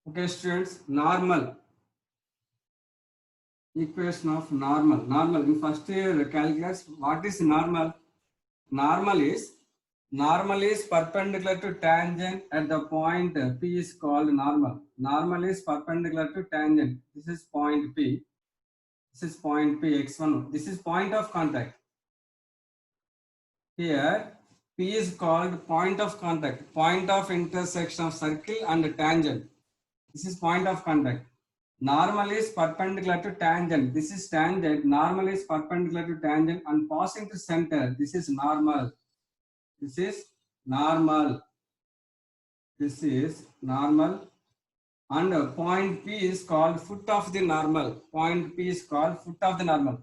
Okay, students, normal equation of normal. Normal in first year calculus. What is normal? Normal is perpendicular to tangent at the point P is called normal. Normal is perpendicular to tangent. This is point P. This is point P x1. This is point of contact. Here P is called point of contact, point of intersection of circle and tangent. This is point of contact. Normal is perpendicular to tangent. This is tangent. Normal is perpendicular to tangent and passing to center. This is normal. This is normal. This is normal. And point P is called foot of the normal. Point P is called foot of the normal.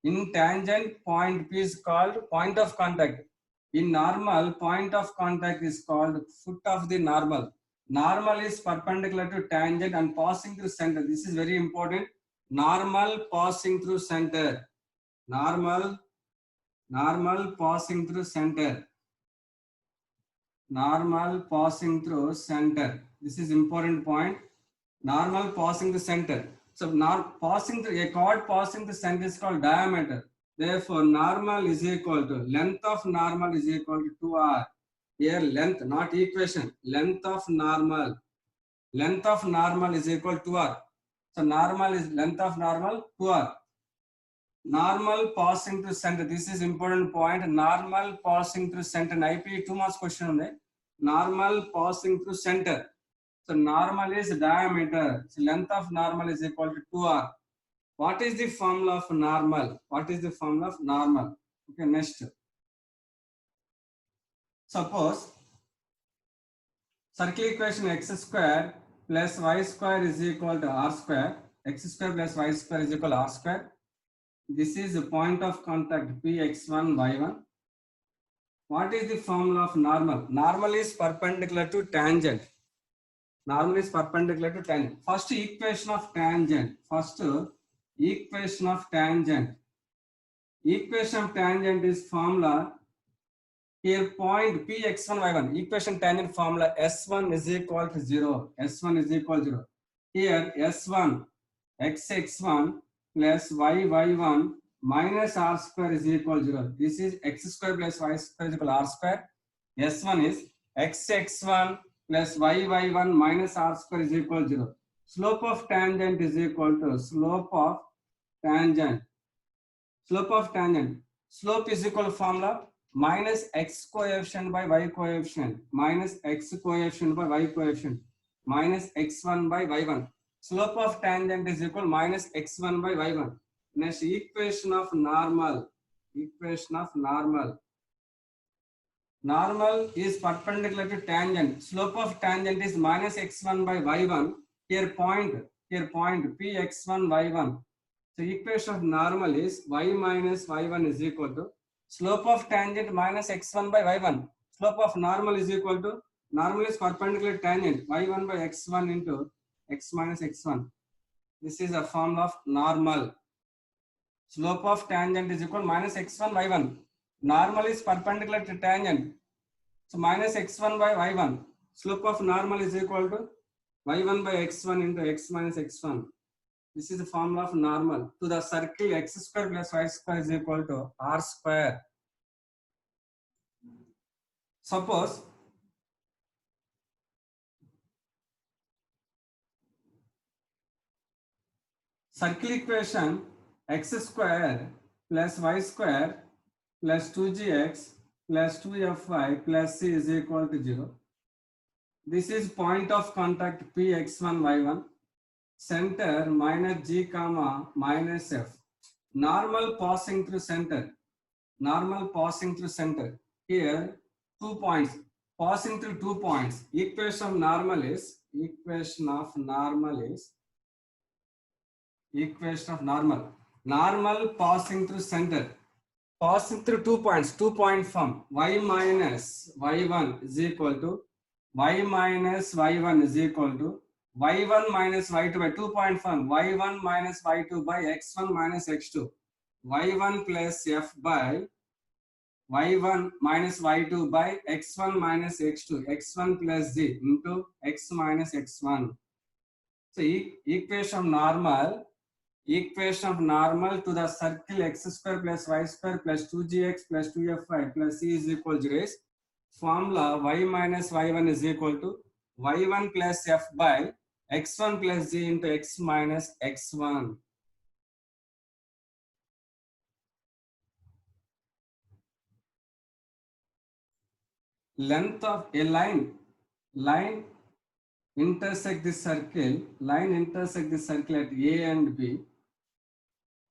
In tangent, point P is called point of contact. In normal, point of contact is called foot of the normal. Normal is perpendicular to tangent and passing through center. This is very important. Normal passing through center. Normal passing through center. Normal passing through center. This is important point. Normal passing the center. So passing through a chord passing the center is called diameter. Therefore, normal is equal to length of normal is equal to 2r. Here length, not equation. Length of normal is equal to r. So normal is length of normal 2r. Normal passing through center. This is important point. Normal passing through center. IP 2 marks question on that. Normal passing through center. So normal is diameter. So length of normal is equal to 2r. What is the formula of normal? What is the formula of normal? Okay, next. Suppose circle equation x square plus y square is equal to r square. X square plus y square is equal to r square. This is the point of contact Px1, y1. What is the formula of normal? Normal is perpendicular to tangent. Normal is perpendicular to tangent. First equation of tangent. Equation of tangent is formula. Here point Px1, y1. Equation tangent formula S1 is equal to 0. S1 is equal to 0. Here S1 xx1 plus y1 minus r square is equal to 0. This is x square plus y square is equal to r square. S1 is xx1 plus y1 minus r square is equal to 0. Slope of tangent is equal to slope of tangent. Slope is equal to formula minus x coefficient by y coefficient minus x coefficient by y coefficient minus x1 by y1. Slope of tangent is equal minus x1 by y1. Next, equation of normal. Normal is perpendicular to tangent. Slope of tangent is minus x1 by y1. Here point Px1, y1. So equation of normal is y minus y1 is equal to slope of tangent minus x1 by y1. Slope of normal is equal to, normal is perpendicular to tangent, y1 by x1 into x minus x1. This is a formula of normal. Slope of tangent is equal to minus x1 y1. Normal is perpendicular to tangent. So minus x1 by y1. Slope of normal is equal to y1 by x1 into x minus x1. This is the formula of normal. To the circle x square plus y square is equal to r square. Suppose circle equation x square plus y square plus 2gx plus 2fy plus c is equal to 0. This is point of contact Px1, y1. Center minus g comma minus f. Normal passing through center. Here 2 points. Passing through 2 points. Equation of normal is normal passing through center. Passing through 2 points. 2-point form. Y minus y1 is equal to y minus y1 is equal to y1 minus y2 by 2-point form. Y1 minus y2 by x1 minus x2. Y1 plus f by y1 minus y2 by x1 minus x2. X1 plus z into x minus x1. So equation of normal to the circle x square plus y square plus 2gx plus 2fy plus c is equal to 0 is formula y minus y1 is equal to y1 plus f by x1 plus g into x minus x1. Length of a line intersect this circle at A and B.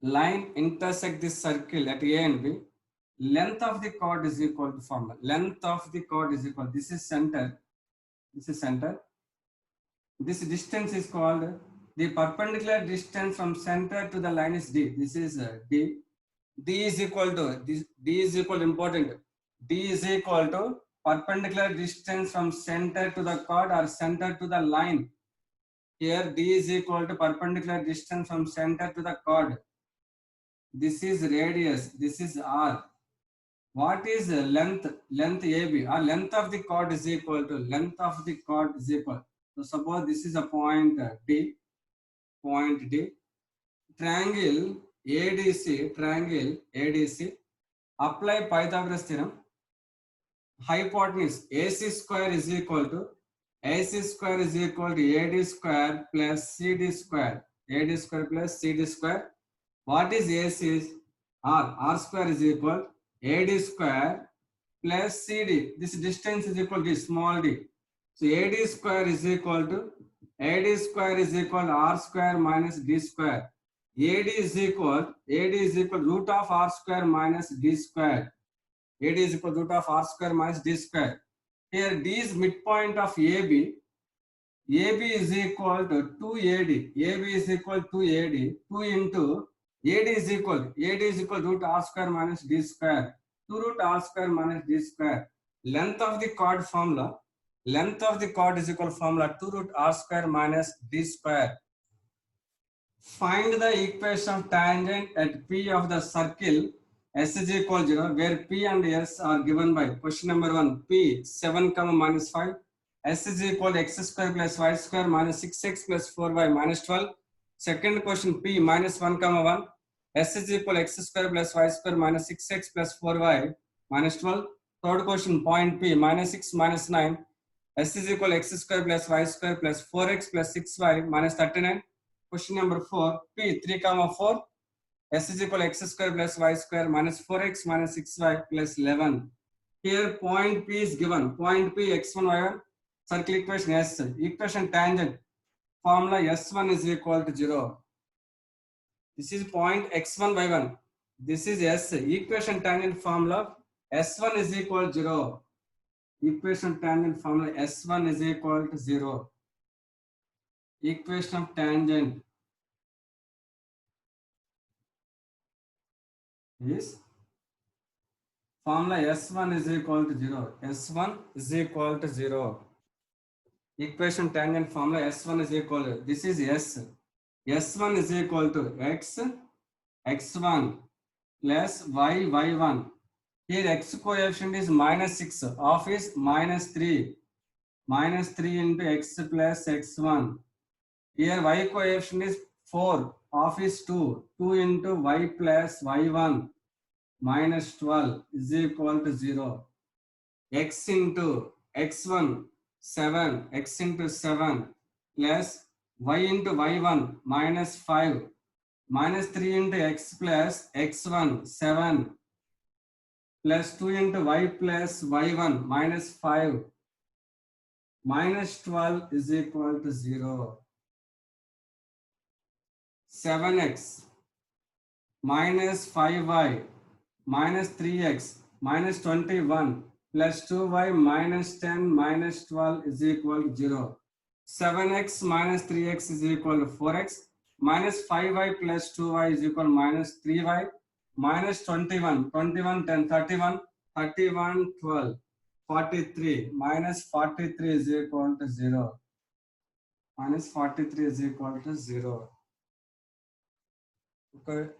Line intersect this circle at A and B. Length of the chord is equal to formula. Length of the chord is equal. This is center. This distance is called the perpendicular distance from center to the line is D. This is D. D is equal to this. D is equal important. D is equal to perpendicular distance from center to the chord or center to the line. Here D is equal to perpendicular distance from center to the chord. This is radius. This is R. What is length? Length AB or length of the chord is equal to length of the chord is equal. So suppose this is a point D. Triangle ADC. Apply Pythagoras theorem. Hypotenuse AC square is equal to AD square plus CD square. AD square plus CD square. What is AC? R square is equal AD square plus CD. This distance is equal to small d. So AD square is equal to R square minus D square. AD is equal root of R square minus D square. AD is equal to root of R square minus D square. Here D is midpoint of AB. AB is equal to 2AD. AB is equal to AD. 2 into AD is equal root R square minus D square. 2 root R square minus D square. Length of the chord formula. Length of the chord is equal formula 2 root R square minus D square. Find the equation of tangent at P of the circle S is equal 0, where P and S are given by question number 1, P 7, minus 5, S is equal to x square plus y square minus 6x plus 4y minus 12. Second question, P minus 1, 1, S is equal to x square plus y square minus 6x plus 4y minus 12. Third question, point P minus 6 minus 9, S is equal to x square plus y square plus 4x plus 6y minus 39. Question number 4, P 3, 4, S is equal to x square plus y square minus 4x minus 6y plus 11. Here point P is given. Point P x1 y1. Circle equation S. Equation tangent. Formula S1 is equal to 0. This is point x1 y1. This is S. Equation tangent formula S1 is equal to 0. Equation tangent formula S1 is equal to 0. Equation of tangent is formula S1 is equal to 0. S1 is equal to 0. Equation tangent formula S1 is equal to, this is S. S1 is equal to x, x1 plus y, y1. Here x coefficient is minus 6, half is minus 3. Minus 3 into x plus x1. Here y coefficient is 4, half is 2. 2 into y plus y1 minus 12 is equal to 0. X into x1 7, x into 7 plus y into y1 minus 5 minus 3 into x plus x1 7 plus 2 into y plus y1 minus 5 minus 12 is equal to 0. 7x minus 5y minus 3x minus 21 plus 2y minus 10 minus 12 is equal to 0. 7x minus 3x is equal to 4x minus 5y plus 2y is equal to minus 3y minus 21, 21, 10, 31, 31, 12, 43 minus 43 is equal to 0. Minus 43 is equal to 0. Okay.